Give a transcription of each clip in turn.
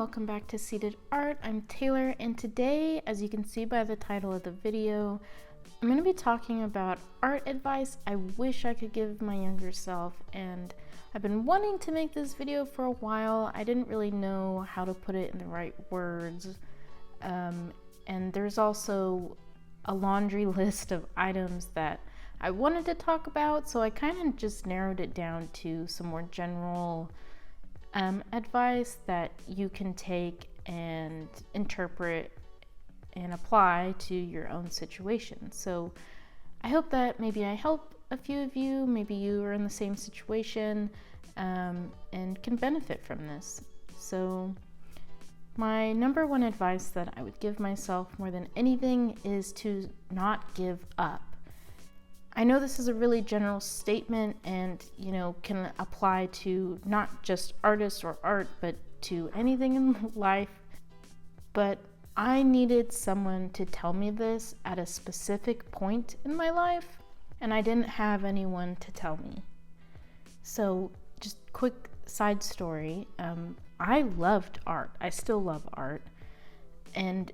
welcome back to Seated Art. I'm Taylor, and today, as you can see by the title of the video, I'm going to be talking about art advice I wish I could give my younger self. And I've been wanting to make this video for a while. I didn't really know how to put it in the right words, and there's also a laundry list of items that I wanted to talk about, so I kind of just narrowed it down to some more general advice that you can take and interpret and apply to your own situation. So I hope that maybe I help a few of you, maybe you are in the same situation and can benefit from this. So my number one advice that I would give myself more than anything is to not give up. I know this is a really general statement and, can apply to not just artists or art, but to anything in life. But I needed someone to tell me this at a specific point in my life, and I didn't have anyone to tell me. So just quick side story. I loved art. I still love art. And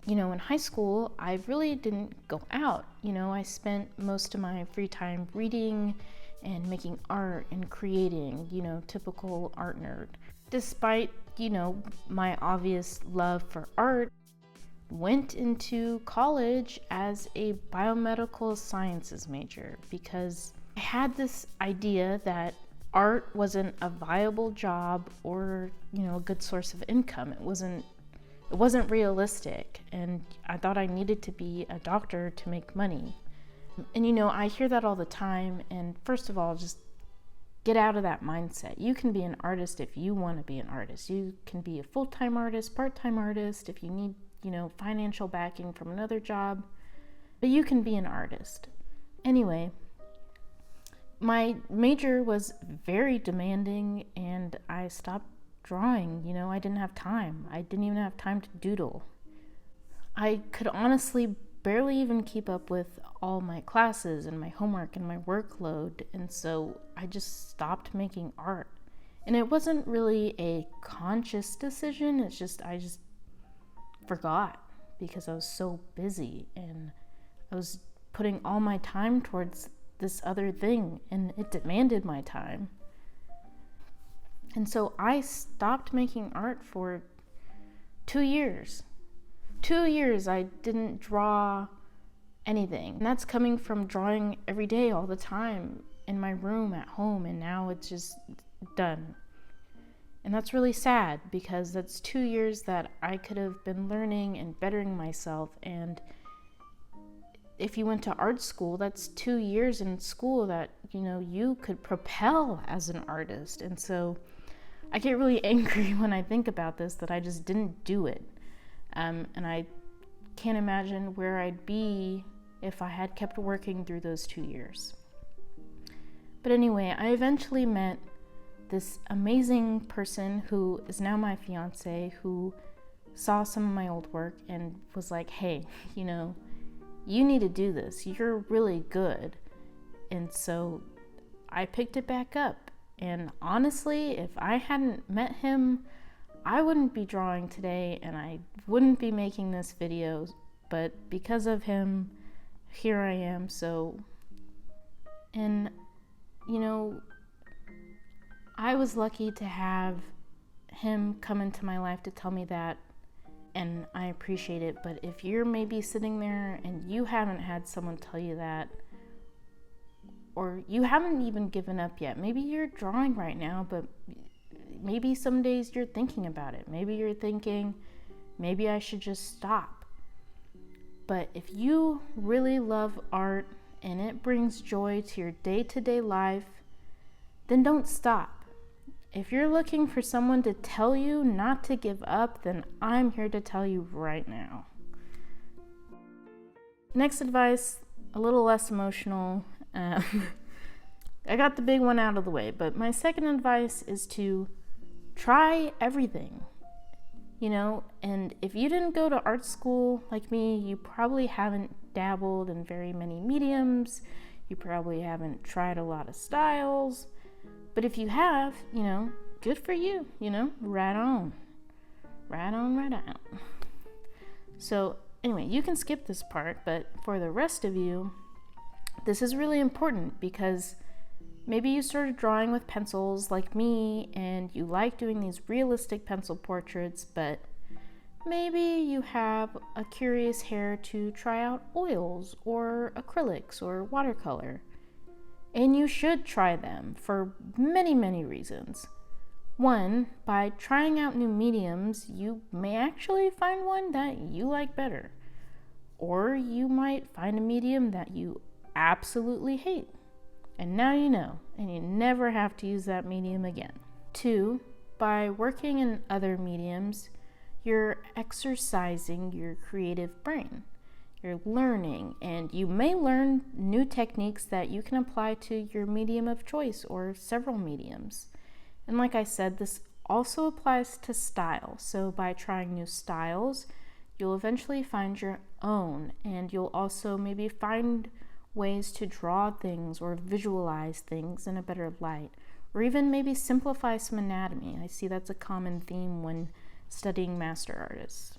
in high school, I really didn't go out. I spent most of my free time reading and making art and creating, typical art nerd. Despite, my obvious love for art, went into college as a biomedical sciences major because I had this idea that art wasn't a viable job or, a good source of income. It wasn't realistic, and I thought I needed to be a doctor to make money. And I hear that all the time, and first of all, just get out of that mindset. You can be an artist if you want to be an artist. You can be a full-time artist, part-time artist, if you need, financial backing from another job, but you can be an artist. Anyway, my major was very demanding, and I stopped drawing. I didn't have time. I didn't even have time to doodle. I could honestly barely even keep up with all my classes and my homework and my workload, and so I just stopped making art. And it wasn't really a conscious decision. I just forgot because I was so busy and I was putting all my time towards this other thing, and it demanded my time. And so I stopped making art for 2 years. 2 years I didn't draw anything. And that's coming from drawing every day all the time in my room at home, and now it's just done. And that's really sad because that's 2 years that I could have been learning and bettering myself. And if you went to art school, that's 2 years in school that, you could propel as an artist. And so I get really angry when I think about this, that I just didn't do it. And I can't imagine where I'd be if I had kept working through those 2 years. But anyway, I eventually met this amazing person who is now my fiance, who saw some of my old work and was like, hey, you need to do this. You're really good. And so I picked it back up. And honestly, if I hadn't met him, I wouldn't be drawing today and I wouldn't be making this video. But because of him, here I am. And I was lucky to have him come into my life to tell me that, and I appreciate it. But if you're maybe sitting there and you haven't had someone tell you that, or you haven't even given up yet, maybe you're drawing right now, but maybe some days you're thinking about it. Maybe you're thinking, maybe I should just stop. But if you really love art and it brings joy to your day-to-day life, then don't stop. If you're looking for someone to tell you not to give up, then I'm here to tell you right now. Next advice, a little less emotional. I got the big one out of the way, but my second advice is to try everything, and if you didn't go to art school like me, you probably haven't dabbled in very many mediums, you probably haven't tried a lot of styles, but if you have, good for you, right on. Right on, right on. So anyway, you can skip this part, but for the rest of you, this is really important because maybe you started drawing with pencils like me and you like doing these realistic pencil portraits, but maybe you have a curious hair to try out oils or acrylics or watercolor. And you should try them for many, many reasons. One, by trying out new mediums, you may actually find one that you like better. Or you might find a medium that you absolutely hate. And now you know, and you never have to use that medium again. Two, by working in other mediums, you're exercising your creative brain. You're learning, and you may learn new techniques that you can apply to your medium of choice or several mediums. And like I said, this also applies to style. So by trying new styles, you'll eventually find your own, and you'll also maybe find ways to draw things or visualize things in a better light, or even maybe simplify some anatomy. I see that's a common theme when studying master artists.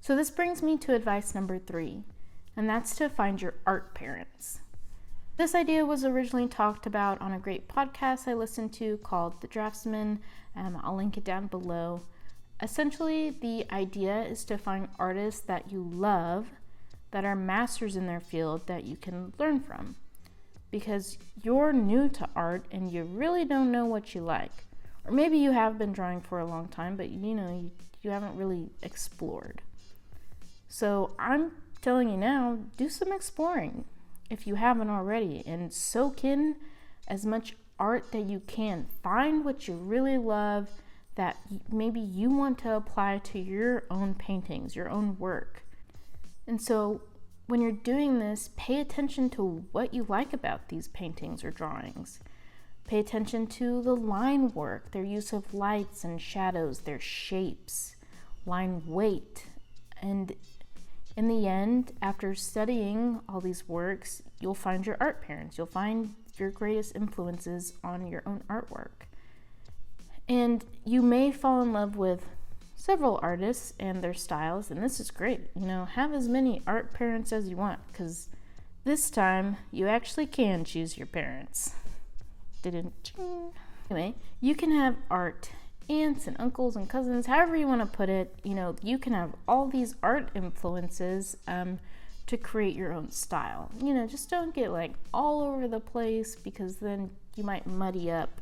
So this brings me to advice number 3, and that's to find your art parents. This idea was originally talked about on a great podcast I listened to called The Draftsman. I'll link it down below. Essentially, the idea is to find artists that you love, that are masters in their field that you can learn from. Because you're new to art and you really don't know what you like. Or maybe you have been drawing for a long time, but you haven't really explored. So I'm telling you now, do some exploring if you haven't already, and soak in as much art that you can. Find what you really love that maybe you want to apply to your own paintings, your own work. And so when you're doing this, pay attention to what you like about these paintings or drawings. Pay attention to the line work, their use of lights and shadows, their shapes, line weight. And in the end, after studying all these works, you'll find your art parents. You'll find your greatest influences on your own artwork. And you may fall in love with several artists and their styles, and this is great. Have as many art parents as you want, because this time you actually can choose your parents. Anyway, you can have art aunts and uncles and cousins, however you want to put it. You can have all these art influences to create your own style. Just don't get all over the place, because then you might muddy up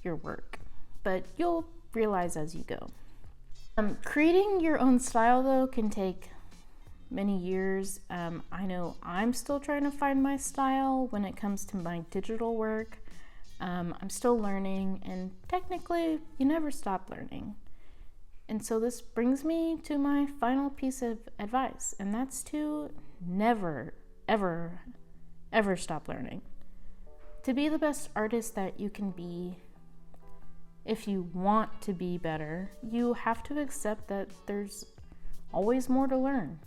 your work, but you'll realize as you go. Creating your own style, though, can take many years. I know I'm still trying to find my style when it comes to my digital work. I'm still learning, and technically, you never stop learning. And so this brings me to my final piece of advice, and that's to never, ever, ever stop learning. To be the best artist that you can be, if you want to be better, you have to accept that there's always more to learn.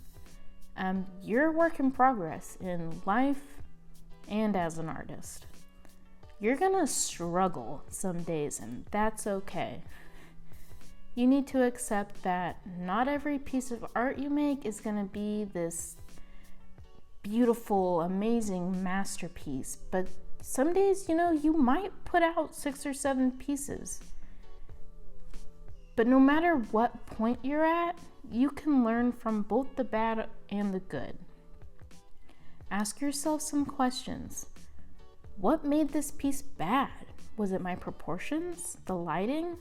You're a work in progress in life and as an artist. You're gonna struggle some days, and that's okay. You need to accept that not every piece of art you make is gonna be this beautiful, amazing masterpiece, but some days, you might put out 6 or 7 pieces. But no matter what point you're at, you can learn from both the bad and the good. Ask yourself some questions. What made this piece bad? Was it my proportions? The lighting?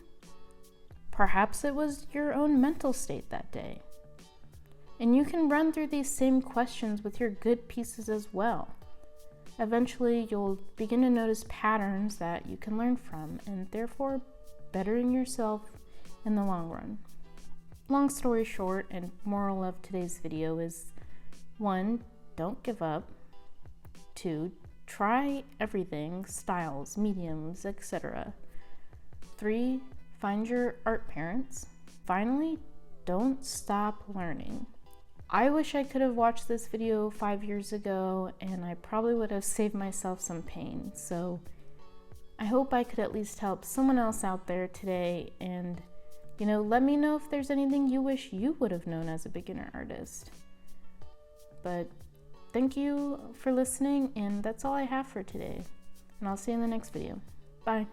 Perhaps it was your own mental state that day. And you can run through these same questions with your good pieces as well. Eventually, you'll begin to notice patterns that you can learn from, and therefore bettering yourself in the long run. Long story short, and moral of today's video is 1, don't give up. 2, try everything, styles, mediums, etc. 3, find your art parents. Finally, don't stop learning. I wish I could have watched this video 5 years ago, and I probably would have saved myself some pain. So I hope I could at least help someone else out there today and let me know if there's anything you wish you would have known as a beginner artist. But thank you for listening, and that's all I have for today. And I'll see you in the next video. Bye.